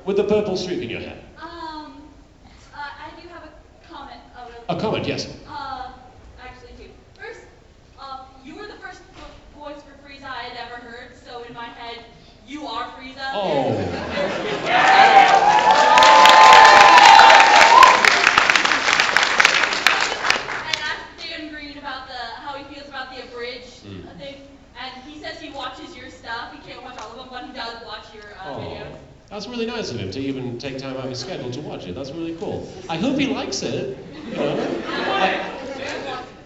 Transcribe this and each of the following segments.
with the purple streak in your hair. I do have a comment. A comment, yes. Actually, two. First, you were the first voice for Frieza I had ever heard, so in my head, you are Frieza. Oh. I asked Dan Green about how he feels about the abridged thing, and he says he watches your stuff. He can't watch all of them, but he does watch your videos. That's really nice of him to even take time out of his schedule to watch it. That's really cool. I hope he likes it. You know?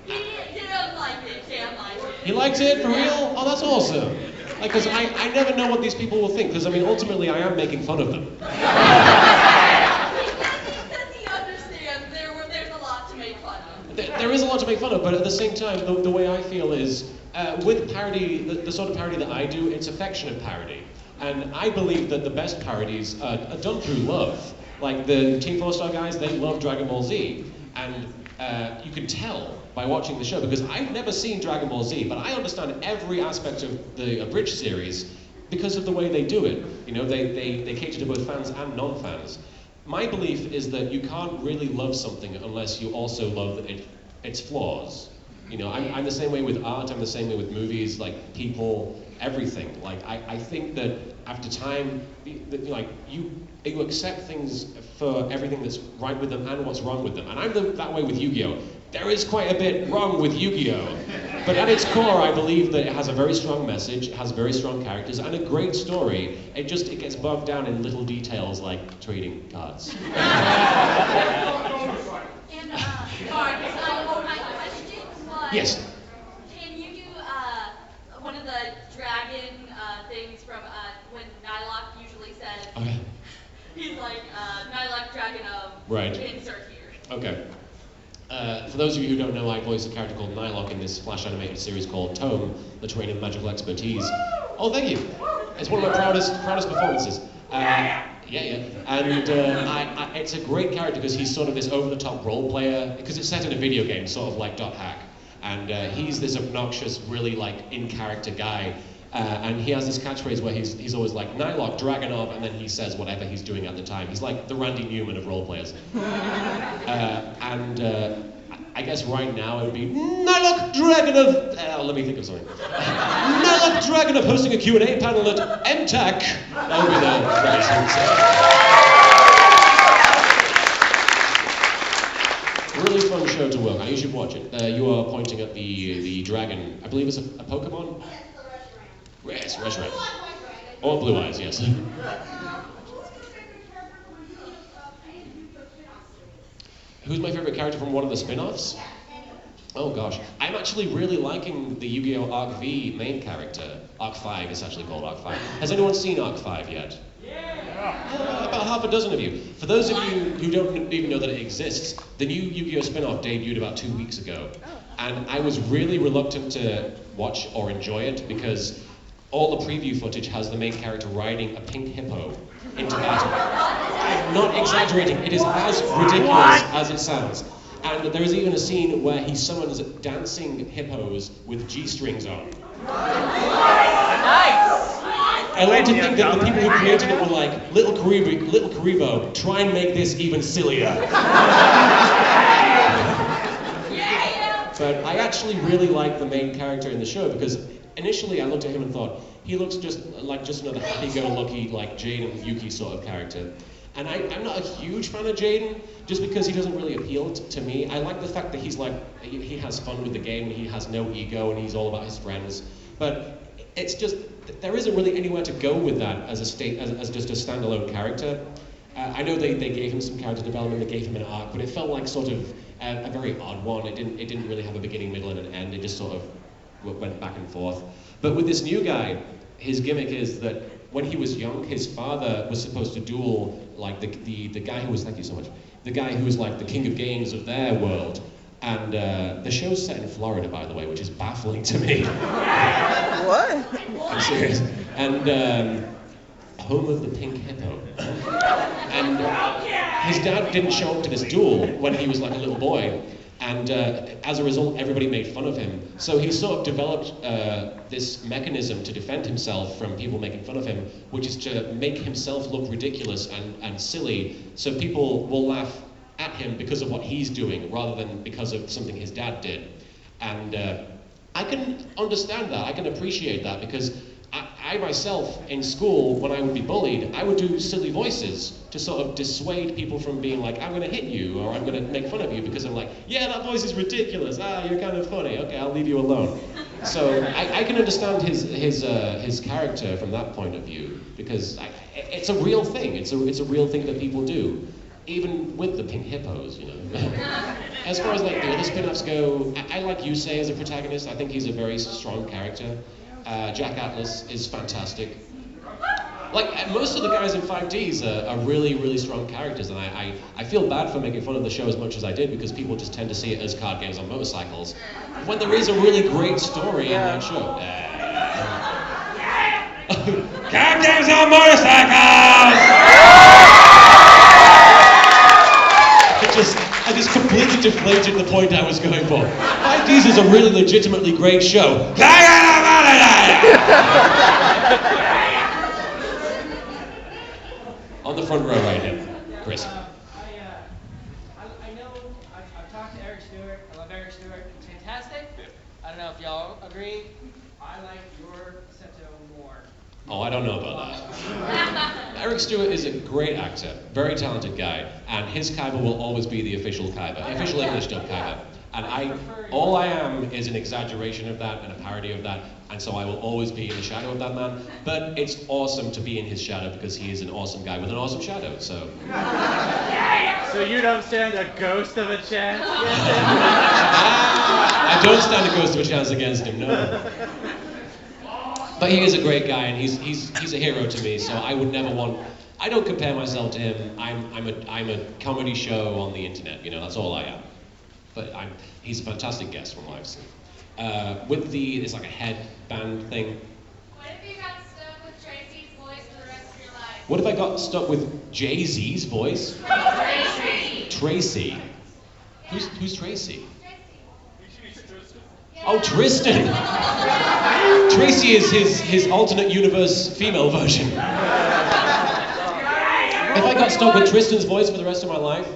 He didn't like it. Dan liked it. He likes it for real? Oh, that's awesome. Like, because I never know what these people will think. Because I mean, ultimately, I am making fun of them. He says he understands. There's a lot to make fun of. There is a lot to make fun of, but at the same time, the way I feel is, with parody, the sort of parody that I do, it's affectionate parody. And I believe that the best parodies are done through love. Like the Team 4-Star guys, they love Dragon Ball Z. And you can tell by watching the show, because I've never seen Dragon Ball Z, but I understand every aspect of the abridged series because of the way they do it. You know, they cater to both fans and non-fans. My belief is that you can't really love something unless you also love its flaws. You know, I'm the same way with art, I'm the same way with movies, like people, everything. Like, I think that after time, like, you accept things for everything that's right with them and what's wrong with them. And I'm that way with Yu-Gi-Oh! There is quite a bit wrong with Yu-Gi-Oh! But at its core, I believe that it has a very strong message, it has very strong characters, and a great story. It gets bogged down in little details like trading cards. Yes. Can you do one of the dragon things from when Nylok usually says? Okay. He's like Nylok Dragon of right. Insert here. Okay. For those of you who don't know, I voice a character called Nylok in this Flash animated series called Tome, the Terrain of Magical Expertise. Oh, thank you. It's one of my proudest performances. Yeah. And it's a great character because he's sort of this over-the-top role player, because it's set in a video game, sort of like Dot Hack. And he's this obnoxious, really like in-character guy. And he has this catchphrase where he's always like, Nylok, Dragonov, and then he says whatever he's doing at the time. He's like the Randy Newman of role players. I guess right now it would be Nylok Dragonov. Let me think of something. Nylok Dragonov hosting a Q&A panel at MTAC. That would be the right sentence. Really fun show to work on. You should watch it. You are pointing at the dragon. I believe it's a Pokemon. Yes, Reshiram. Or Blue Eyes, yes. Who's my favorite character from one of the spin-offs? Oh gosh, I'm actually really liking the Yu-Gi-Oh! Arc V main character. Arc 5, it's actually called Arc 5. Has anyone seen Arc 5 yet? Yeah. About half a dozen of you. For those of you who don't even know that it exists, the new Yu-Gi-Oh! Spin-off debuted about 2 weeks ago. And I was really reluctant to watch or enjoy it because all the preview footage has the main character riding a pink hippo into battle. I'm not exaggerating, it is as ridiculous as it sounds. And there is even a scene where he summons dancing hippos with G-strings on. Nice! I like to think that the people who created it were like, LittleKuriboh, try and make this even sillier. But I actually really like the main character in the show because initially I looked at him and thought, he looks just another happy-go-lucky, like Jaden and Yuki sort of character. And I'm not a huge fan of Jaden, just because he doesn't really appeal to me. I like the fact that he's like, he has fun with the game, and he has no ego, and he's all about his friends. But it's just, there isn't really anywhere to go with that as just a standalone character. I know they gave him some character development, they gave him an arc, but it felt like sort of a very odd one. It didn't really have a beginning, middle, and an end. It just sort of went back and forth. But with this new guy, his gimmick is that when he was young, his father was supposed to duel like the guy who was, thank you so much, the guy who was like the king of games of their world. And the show's set in Florida, by the way, which is baffling to me. What? I'm serious. And home of the pink hippo. And his dad didn't show up to this duel when he was like a little boy. And as a result, everybody made fun of him. So he sort of developed this mechanism to defend himself from people making fun of him, which is to make himself look ridiculous and silly, so people will laugh at him because of what he's doing, rather than because of something his dad did. And I can understand that, I can appreciate that, because I myself, in school, when I would be bullied, I would do silly voices to sort of dissuade people from being like, I'm going to hit you, or I'm going to make fun of you, because I'm like, yeah, that voice is ridiculous, you're kind of funny, okay, I'll leave you alone. So I can understand his character from that point of view, because it's a real thing, it's a real thing that people do, even with the pink hippos, you know. As far as like the other spin-offs go, I like Yusei as a protagonist. I think he's a very strong character. Jack Atlas is fantastic. Like, most of the guys in 5Ds are really, really strong characters, and I feel bad for making fun of the show as much as I did, because people just tend to see it as card games on motorcycles, when there is a really great story in that show. Card games on motorcycles! I just completely deflated the point I was going for. 5Ds is a really legitimately great show. On the front row right here, Chris. I know, I've talked to Eric Stewart. I love Eric Stewart. He's fantastic. I don't know if y'all agree. I like your Seto more. Oh, I don't know about that. Eric Stewart is a great actor, very talented guy, and his Kaiba will always be the official Kaiba, official English dub Kaiba. And all I am is an exaggeration of that and a parody of that, and so I will always be in the shadow of that man. But it's awesome to be in his shadow, because he is an awesome guy with an awesome shadow, so. So you don't stand a ghost of a chance? I don't stand a ghost of a chance against him, no. But he is a great guy, and he's a hero to me, so I would never want, I don't compare myself to him. I'm a comedy show on the internet, you know, that's all I am. But he's a fantastic guest from what I've seen. It's like a headband thing. What if you got stuck with Tracy's voice for the rest of your life? What if I got stuck with Jay-Z's voice? Tracy. Who's Tracy? Oh, Tristan! Tracy is his alternate universe female version. If I got stuck with Tristan's voice for the rest of my life,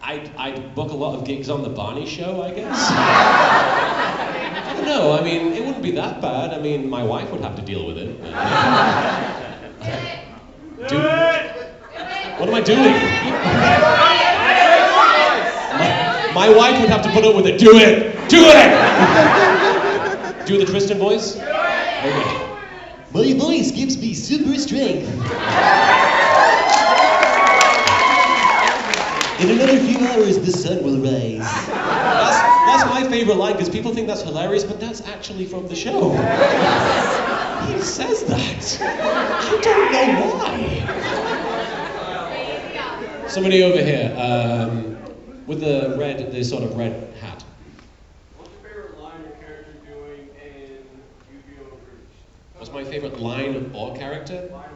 I'd book a lot of gigs on the Barney show, I guess. I don't know, I mean, it wouldn't be that bad. I mean, my wife would have to deal with it. What am I doing? My wife would have to put up with it. Do it! Do it! Do the Tristan voice? Okay. My voice gives me super strength. In another few hours, the sun will rise. That's my favorite line, because people think that's hilarious, but that's actually from the show. He says that. I don't know why. Somebody over here, with the sort of red hat. What's your favorite line or character doing in Yu-Gi-Oh! Abridged? What's my favorite line or character? Line or character, yeah.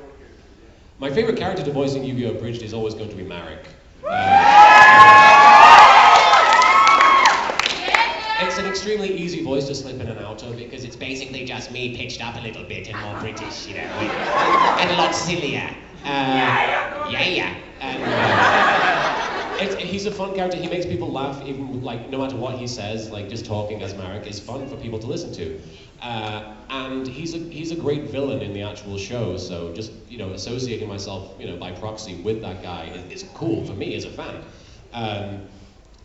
My favorite character to voice in Yu-Gi-Oh! Abridged is always going to be Marek. It's an extremely easy voice to slip in and out of, because it's basically just me pitched up a little bit and more British, you know, and a lot sillier. He's a fun character. He makes people laugh, even like no matter what he says. Like just talking as Marek is fun for people to listen to, and he's a great villain in the actual show. So just associating myself by proxy with that guy is cool for me as a fan.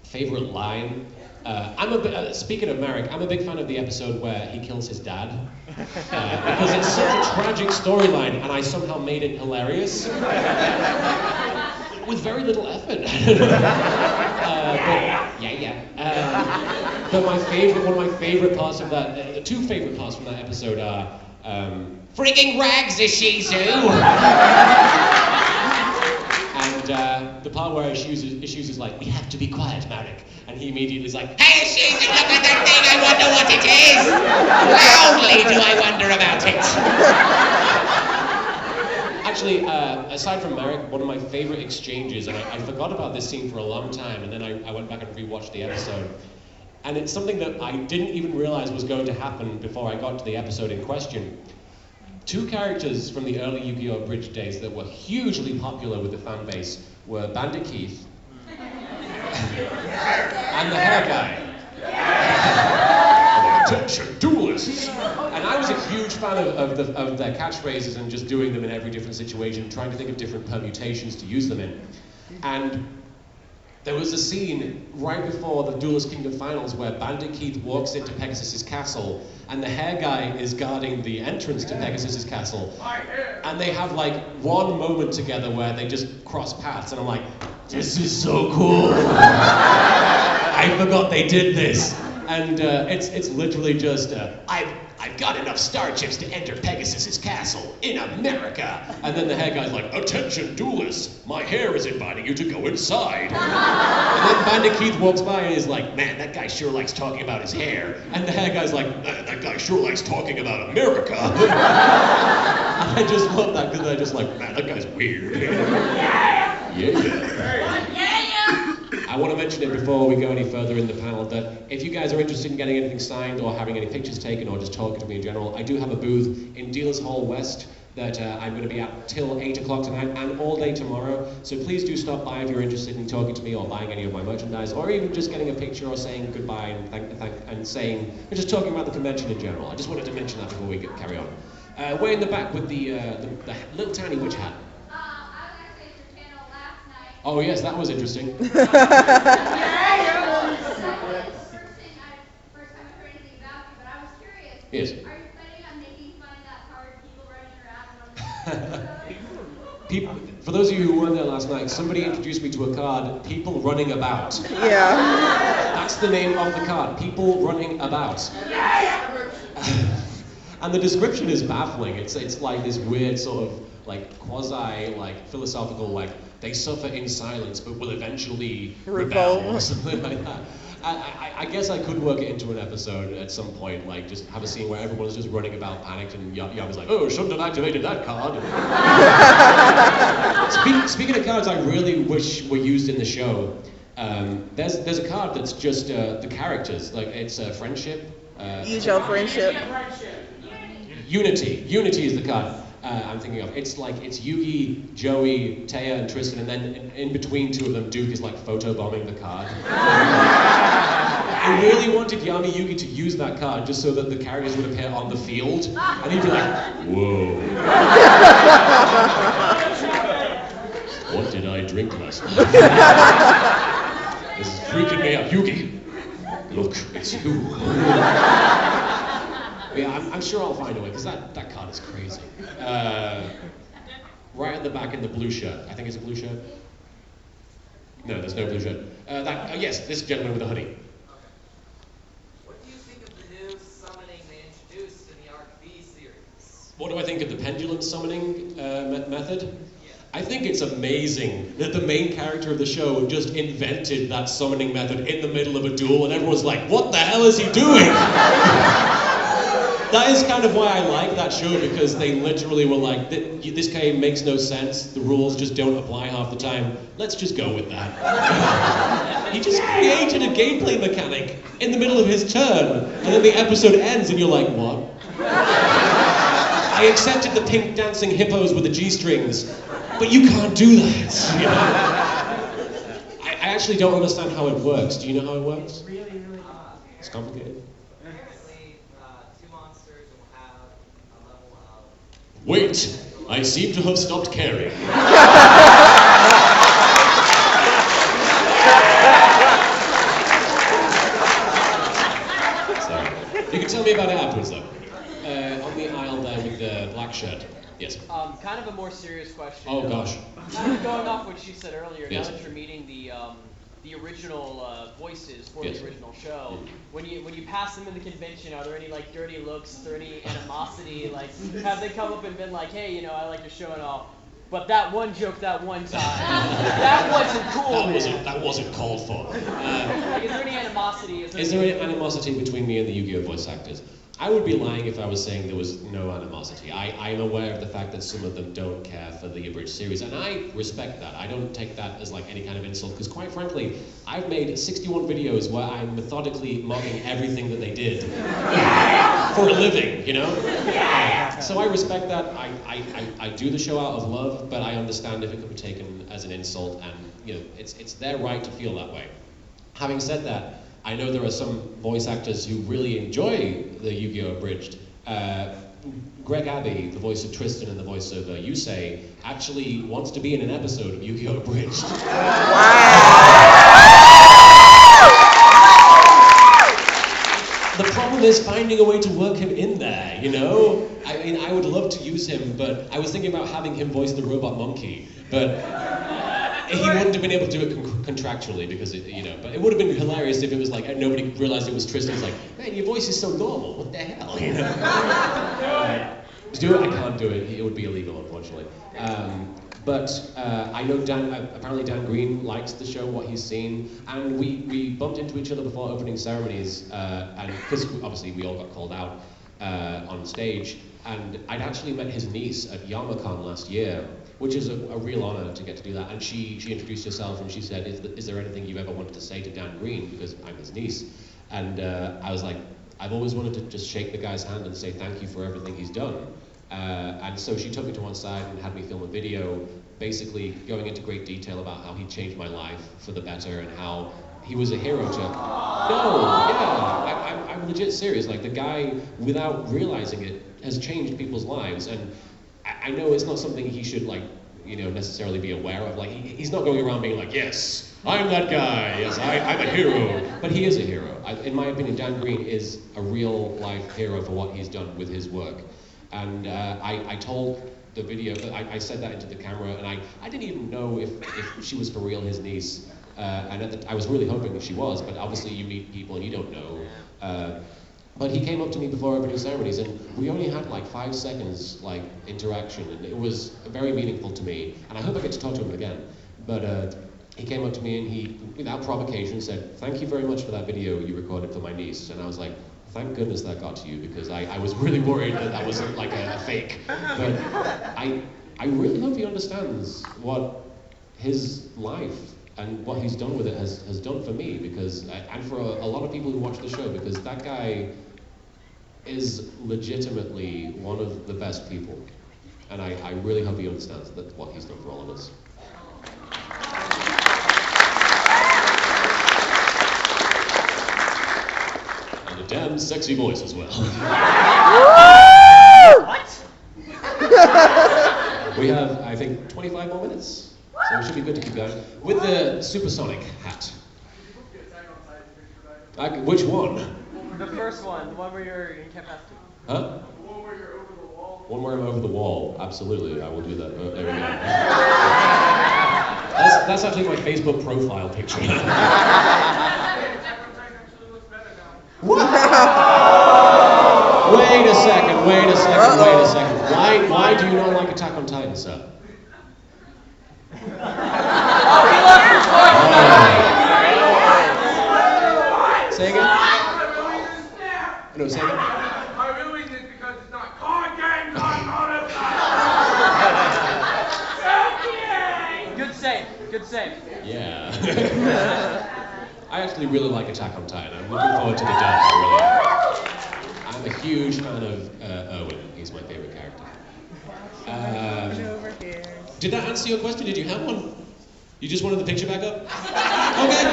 Favorite line. Speaking of Marek, I'm a big fan of the episode where he kills his dad, because it's such a tragic storyline, and I somehow made it hilarious with very little effort. But one of my favorite parts of that, the two favorite parts from that episode are frigging rags, Ishizu! And the part where Ishizu's like, we have to be quiet, Marek. And he immediately is like, hey Ishizu, look at that thing, I wonder what it is! Loudly do I wonder about it! Actually, aside from Marek, one of my favorite exchanges, and I forgot about this scene for a long time, and then I went back and rewatched the episode. And it's something that I didn't even realize was going to happen before I got to the episode in question. Two characters from the early Yu-Gi-Oh! Abridged days that were hugely popular with the fan base were Bandit Keith and the hair guy. Attention, duelists! And I was a huge fan of their catchphrases and just doing them in every different situation, trying to think of different permutations to use them in. And there was a scene right before the Duelist Kingdom Finals where Bandit Keith walks into Pegasus's castle and the hair guy is guarding the entrance to Pegasus's castle. And they have like one moment together where they just cross paths and I'm like, this is so cool. I forgot they did this. And it's literally just, I've got enough star chips to enter Pegasus's castle in America. And then the hair guy's like, attention duelists, my hair is inviting you to go inside. And then Bandit Keith walks by and is like, man, that guy sure likes talking about his hair. And the hair guy's like, man, that guy sure likes talking about America. I just love that because they're just like, man, that guy's weird. I want to mention it before we go any further in the panel that if you guys are interested in getting anything signed or having any pictures taken or just talking to me in general, I do have a booth in Dealers Hall West that I'm going to be at till 8 o'clock tonight and all day tomorrow. So please do stop by if you're interested in talking to me or buying any of my merchandise or even just getting a picture or saying goodbye and just talking about the convention in general. I just wanted to mention that before we carry on. Way in the back with the little tiny witch hat. Oh yes, that was interesting. First time I've heard anything about you, but I was curious. Yes. Are you planning on making fun of that card, people running around? People, for those of you who weren't there last night, somebody introduced me to a card, People Running About. Yeah. That's the name of the card, People Running About. And the description is baffling. It's like this weird sort of like quasi like philosophical like they suffer in silence but will eventually rebel or something like that. I guess I could work it into an episode at some point, like just have a scene where everyone's just running about panicked and Yama's like, oh, shouldn't have activated that card. Speaking of cards I really wish were used in the show, there's a card that's just the characters, like it's friendship. Use your friendship. Unity. Unity is the card I'm thinking of. It's Yugi, Joey, Taya, and Tristan, and then in between two of them, Duke is like photobombing the card. I really wanted Yami Yugi to use that card just so that the characters would appear on the field, and he'd be like, whoa. What did I drink last night? This is freaking me out. Yugi, look, it's you. Yeah, I'm sure I'll find a way, because that card is crazy. Right at the back in the blue shirt. I think it's a blue shirt. No, there's no blue shirt. Yes, this gentleman with the hoodie. What do you think of the new summoning they introduced in the Arc V series? What do I think of the pendulum summoning method? Yeah. I think it's amazing that the main character of the show just invented that summoning method in the middle of a duel, and everyone's like, what the hell is he doing? That is kind of why I like that show, because they literally were like, this game makes no sense, the rules just don't apply half the time, let's just go with that. He just created a gameplay mechanic in the middle of his turn, and then the episode ends and you're like, what? I accepted the pink dancing hippos with the G-strings, but you can't do that, you know? I actually don't understand how it works. Do you know how it works? It's complicated. Wait, I seem to have stopped caring. Sorry. You can tell me about it afterwards, though. On the aisle there with the black shirt. Yes. Kind of a more serious question. Oh gosh. Kind of going off what she said earlier. Yes. Now that you're meeting the original voices for Yes. the original show, when you pass them in the convention, are there any like dirty looks, is there any animosity? Like, have they come up and been like, hey, I like your show and all, but that one joke that one time, that wasn't cool. That wasn't called for. Like, is there any animosity? Is there any animosity between me and the Yu-Gi-Oh voice actors? I would be lying if I was saying there was no animosity. I'm aware of the fact that some of them don't care for the Abridged series, and I respect that. I don't take that as like any kind of insult, because quite frankly, I've made 61 videos where I'm methodically mocking everything that they did for a living, you know? So I respect that. I do the show out of love, but I understand if it could be taken as an insult, and you know, it's their right to feel that way. Having said that, I know there are some voice actors who really enjoy the Yu-Gi-Oh! Abridged. Greg Abbey, the voice of Tristan and the voice of Yusei, actually wants to be in an episode of Yu-Gi-Oh! Abridged. The problem is finding a way to work him in there, you know? I mean, I would love to use him, but I was thinking about having him voice the robot monkey, but he wouldn't have been able to do it contractually because, you know, but it would have been hilarious if it was like, nobody realized it was Tristan. It's like, man, your voice is so normal, what the hell, you know? To do it, I can't do it. It would be illegal, unfortunately. But I know apparently Dan Green likes the show, what he's seen, and we bumped into each other before opening ceremonies, and because obviously we all got called out on stage, and I'd actually met his niece at YamaCon last year, which is a real honor to get to do that. And she introduced herself and she said, is there anything you've ever wanted to say to Dan Green, because I'm his niece? And I was like, I've always wanted to just shake the guy's hand and say thank you for everything he's done. And so she took me to one side and had me film a video, basically going into great detail about how he changed my life for the better and how he was a hero to... No, yeah, I'm legit serious. Like, the guy, without realizing it, has changed people's lives. And I know it's not something he should, like, you know, necessarily be aware of. Like, he's not going around being like, yes, I'm that guy, yes, I'm a hero. But he is a hero. In my opinion, Dan Green is a real-life hero for what he's done with his work. And I told the video, I said that into the camera, and I didn't even know if she was for real his niece. And I was really hoping that she was, but obviously you meet people and you don't know. But he came up to me before opening ceremonies, and we only had like 5 seconds like interaction, and it was very meaningful to me. And I hope I get to talk to him again. But he came up to me and he, without provocation, said, "Thank you very much for that video you recorded for my niece." And I was like, thank goodness that got to you, because I was really worried that wasn't like a fake. But I really hope he understands what his life and what he's done with it has done for me, because, and for a lot of people who watch the show, because that guy is legitimately one of the best people. And I really hope he understands that what he's done for all of us. And a damn sexy voice as well. What? We have, I think, 25 more minutes. So we should be good to keep going. With the supersonic hat. Which one? The first one, the one where you're in capacity. Huh? The one where you're over the wall. One where I'm over the wall. Absolutely, I will do that. Oh, there we go. That's actually my Facebook profile picture. What? Wait a second. Why do you not like Attack on Titan, sir? Say again? No, say again? My real reason is because it's not card games on motorcycles. Good save. Yeah. I actually really like Attack on Titan. I'm looking forward to the dub. I really am. I'm a huge fan of Owen. He's my favorite character. Did that answer your question? Did you have one? You just wanted the picture back up? Okay.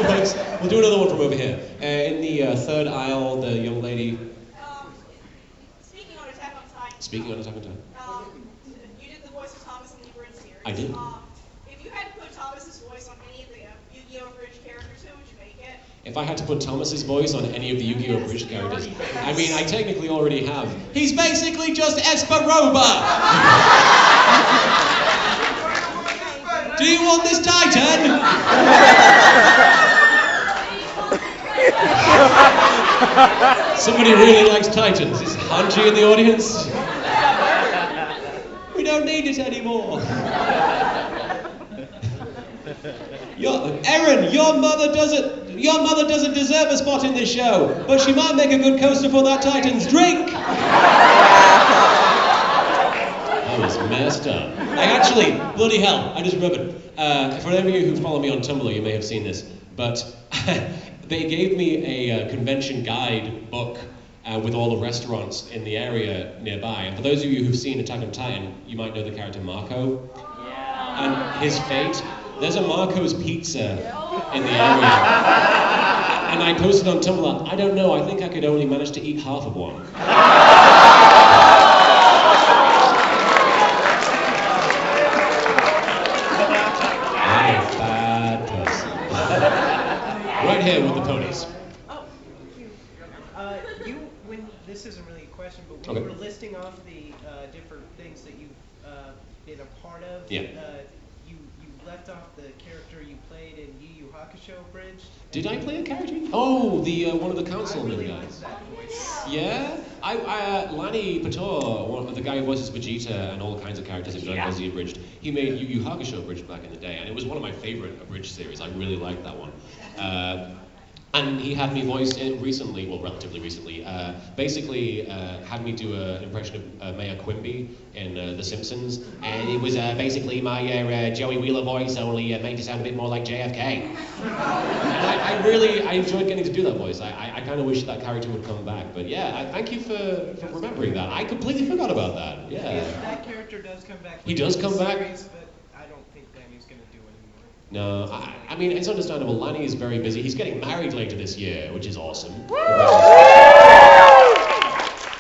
No worries. We'll do another one from over here. In the third aisle, the young lady. Speaking on Attack on Titan. Speaking on Attack on Titan. You did the voice of Thomas in the Abridged series. I did. If you had to put Thomas's voice on any of the Yu-Gi-Oh! Abridged characters, who would you make it? If I had to put Thomas's voice on any of the Yu-Gi-Oh! Abridged characters, I mean, I technically already have. He's basically just Esperoba! Do you want this Titan? Somebody really likes Titans. Is Hanji in the audience? We don't need it anymore. Erin, your mother doesn't deserve a spot in this show, but she might make a good coaster for that Titans drink. That was messed up. Bloody hell, I just remembered. For any of you who follow me on Tumblr, you may have seen this, but they gave me a convention guide book with all the restaurants in the area nearby. And for those of you who've seen Attack on Titan, you might know the character Marco. Yeah. And his fate. There's a Marco's Pizza in the area. And I posted on Tumblr, I don't know, I think I could only manage to eat half of one. Right here with the ponies. This isn't really a question, but when you were listing off the different things that you've been a part of, you left off the character you played in Yu Yu Hakusho Abridged. Did I play a character? Oh, the one of the councilmen I really guys. liked that voice. Yeah, Pt.2, the guy who voices Vegeta and all kinds of characters in Dragon Ball Z Abridged, he made Yu Yu Hakusho Abridged back in the day, and it was one of my favorite Abridged series. I really liked that one. And he had me voice it recently, well, relatively recently, had me do an impression of Mayor Quimby in The Simpsons, and it was basically my Joey Wheeler voice, only made it sound a bit more like JFK. And I enjoyed getting to do that voice. I kind of wish that character would come back, but yeah, thank you for remembering that. I completely forgot about that, yeah. If that character does come back, he does come back? Series, but I don't think Danny's going to do anymore. No, I mean, it's understandable. Lanny is very busy. He's getting married later this year, which is awesome. I'm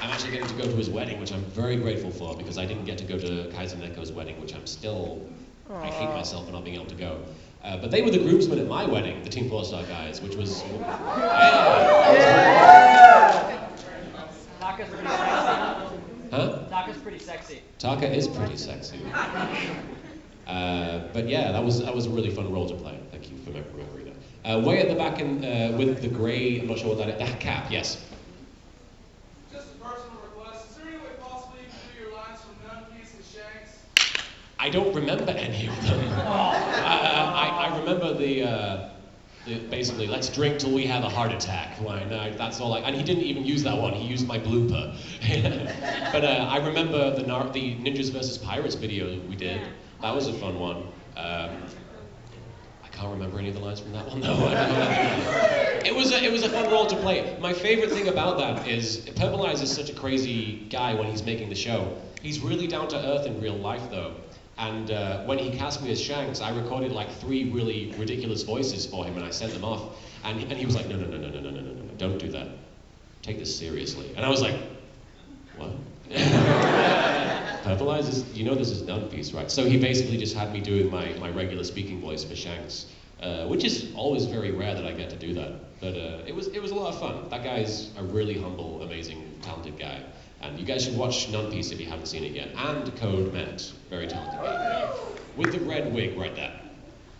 actually getting to go to his wedding, which I'm very grateful for, because I didn't get to go to Kaiser Neko's wedding, which I hate myself for not being able to go. But they were the groomsmen at my wedding, the Team 4-Star guys, which was... Taka's pretty sexy. Huh? Taka's pretty sexy. Taka is pretty sexy. But yeah, that was a really fun role to play. Thank you for remembering that. Way at the back with the grey, I'm not sure what that is, that cap, yes. Just a personal request. Is there any way possibly you can do your lines from One Piece and Shanks? I don't remember any of them. I remember the basically, let's drink till we have a heart attack line. That's all and he didn't even use that one, he used my blooper. But I remember the Ninjas vs. Pirates video we did. That was a fun one. I can't remember any of the lines from that one though. It was a fun role to play. My favorite thing about that is Purple Eyes is such a crazy guy when he's making the show. He's really down to earth in real life though. And when he cast me as Shanks, I recorded like 3 really ridiculous voices for him and I sent them off. And he was like, no, don't do that. Take this seriously. And I was like, what? Purple Eyes is, this is One Piece, right? So he basically just had me doing my regular speaking voice for Shanks, which is always very rare that I get to do that. But it was a lot of fun. That guy's a really humble, amazing, talented guy. And you guys should watch One Piece if you haven't seen it yet. And Code Ment, very talented guy. With the red wig right there.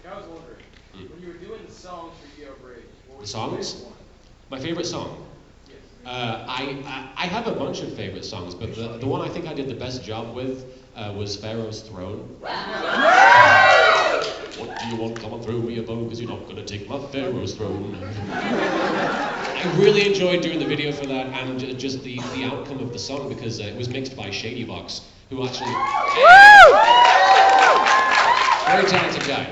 I was wondering, when you were doing the songs for Yu Bridge, what was The songs? your favorite one? My favorite song? Yes. I have a bunch of favorite songs, but the one I think I did the best job with was Pharaoh's Throne. What do you want coming through me above? Because you're not going to take my Pharaoh's Throne. I really enjoyed doing the video for that and just the outcome of the song because it was mixed by Shadybox, who actually... Very talented guy.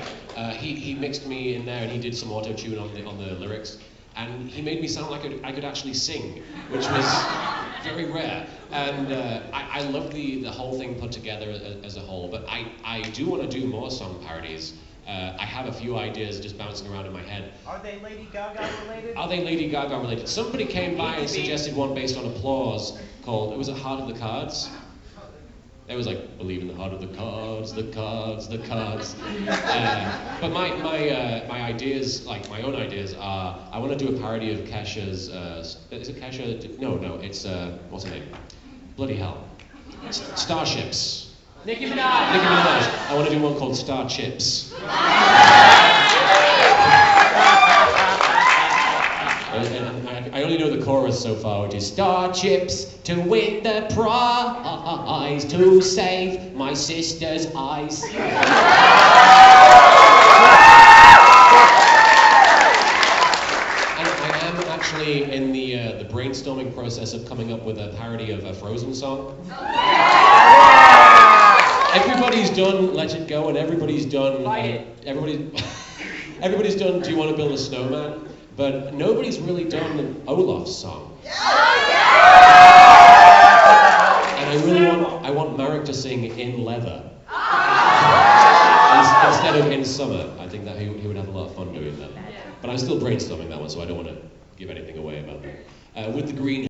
He mixed me in there and he did some auto-tune on the lyrics. And he made me sound like I could actually sing, which was very rare. And I love the whole thing put together as a whole, but I do want to do more song parodies. I have a few ideas just bouncing around in my head. Are they Lady Gaga related? Are they Lady Gaga related? Somebody came by and suggested one based on applause called, was it Heart of the Cards? It was like, believe in the heart of the cards, the cards, the cards. But my ideas, like my own ideas, are I want to do a parody of Kesha's. Is it Kesha? No, it's what's her name? Bloody hell! Starships. Nicki Minaj. Nicki Minaj. I want to do one called Star Chips. I only know the chorus so far, which is Star Chips to win the prize, to save my sister's eyes. process of coming up with a parody of a Frozen song. Everybody's done Let It Go, and everybody's done everybody's done Do You Want to Build a Snowman? But nobody's really done Olaf's song. And I want Marek to sing In Leather instead of In Summer. I think that he would have a lot of fun doing that. But I'm still brainstorming that one, so I don't want to give anything away about that. With the green